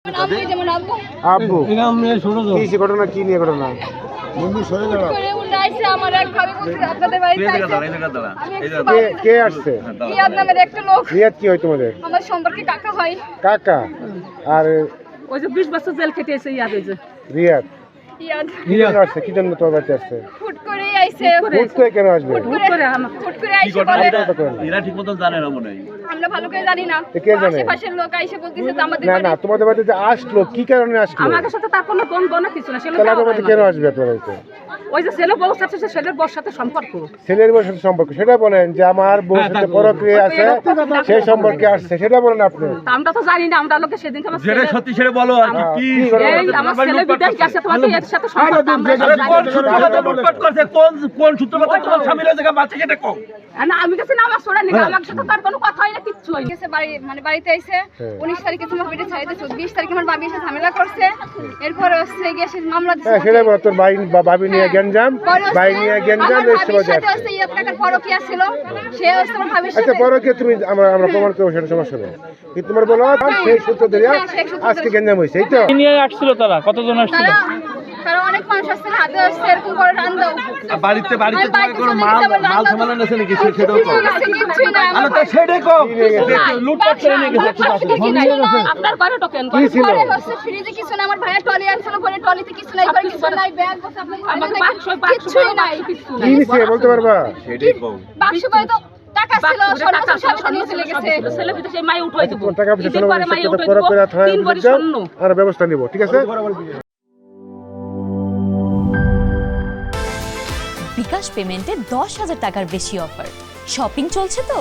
আব্বু কি ঘটনা, কি নিয়ে ঘটনা? কে আসছে? রিয়াদ কি হয় তোমাদের? আমার সম্পর্কে কাকা হয়। কাকা? আর ওই যে 20 বছর জেল খেটেছে ইয়াদ হইছে। রিয়াদ ইয়াদ আসছে কি জন্য তোমার বাড়িতে আসছে? ফুট করে আইছে। ফুট করে কেন আসবে? ফুট করে আইছে বলে এরা ঠিক মতন জানে না মনে হয়। আমরা ভালো করে জানি না। কে জানে? আশেপাশের লোক আইছে বলতেছে যে আমাদের না না, তোমাদের বাড়িতে যে আসলো কি কারণে আসলো? আমাদের সাথে তার কোনো দ্বন্দ্ব না কিছু না। তাহলে আমার বাড়িতে কেন আসবে তোমার বাড়িতে? ওই যে ছেলে বউ সাথে ছেলের বউর সাথে সম্পর্ক। ছেলের বউর সাথে সম্পর্ক, সেটা বলেন যে আমার বউর সাথে পরক্রিয়া আছে সেই সম্পর্কে আসছে, সেটা বলেন আপনি। আমরা তো জানি না, আমরা লোকে সেদিন আমার যেটা সত্যি সেটা বলো আর কি এই আমার ছেলে বিদেশ গেছে, তোমাদের এর সাথে সম্পর্ক আমরা কোন সূত্রপাতে লুটপাট করছে, কোন সূত্রপাতে তোমার স্বামীর জায়গা বাচ্চা কেটে কও না। আমি কাছে না, আমার সোনা নিগা আমার সাথে তার কোনো কথা হয় না, কিচ্ছু হয় না। বাড়ি মানে বাড়িতে আইছে 19 তারিখে তোমার বেটে ছাইতেছে, 20 তারিখে আমার ভাবি এসে ঝামেলা করছে, এরপর হচ্ছে গিয়ে সে মামলা দিছে। হ্যাঁ সেটাই বলো, তোর ভাই বা ভাবি নিয়ে গেঞ্জাম, ভাই নিয়ে গেঞ্জাম এই সময় সাথে হচ্ছে ইয়া টাকার পরকিয়া ছিল, সে হচ্ছে আমার ভাবির আচ্ছা সাথে। পরকিয়া তুমি আমরা প্রমাণ করবো, সেটা সমস্যা নেই, কিন্তু তোমার বলো সেই সূত্র ধরে আজকে গেঞ্জাম হয়েছে, এই তো? নিয়ে আসছিল তারা, কতজন আসছিল? তারা অনেক মানুষ আসছে, হাতে আসছে এরকম করে রান দাও। বাড়িতে কোনো মাল সামান আছে নাকি সেটাও কও। কিছুই না আলো তো সেটাই কও, লুটপাট করে নিয়ে গেছে। আপনার ঘরে ঢোকেন, কি ছিল? ঘরে হচ্ছে ফ্রিজে কিছু না, আমার ভাইয়ের টলি আনছিল, ঘরে টলিতে কিছু নাই, ঘরে কিছু নাই, ব্যাগ বসে আপনার কিছুই নাই। কি নিছে বলতে পারবা? সেটাই কও। বাক্স ভাই তো টাকা ছিল, সব নিয়ে চলে গেছে। ছেলে বিদেশে মাই উঠাই দেব, টাকা পয়সা ঈদের পরে মাই উঠাই দেব, করে থানায় 3 ভরি স্বর্ণ। আর ব্যবস্থা নিব, ঠিক আছে? বিকাশ পেমেন্টে 10,000 টাকার বেশি অফার। শপিং চলছে তো।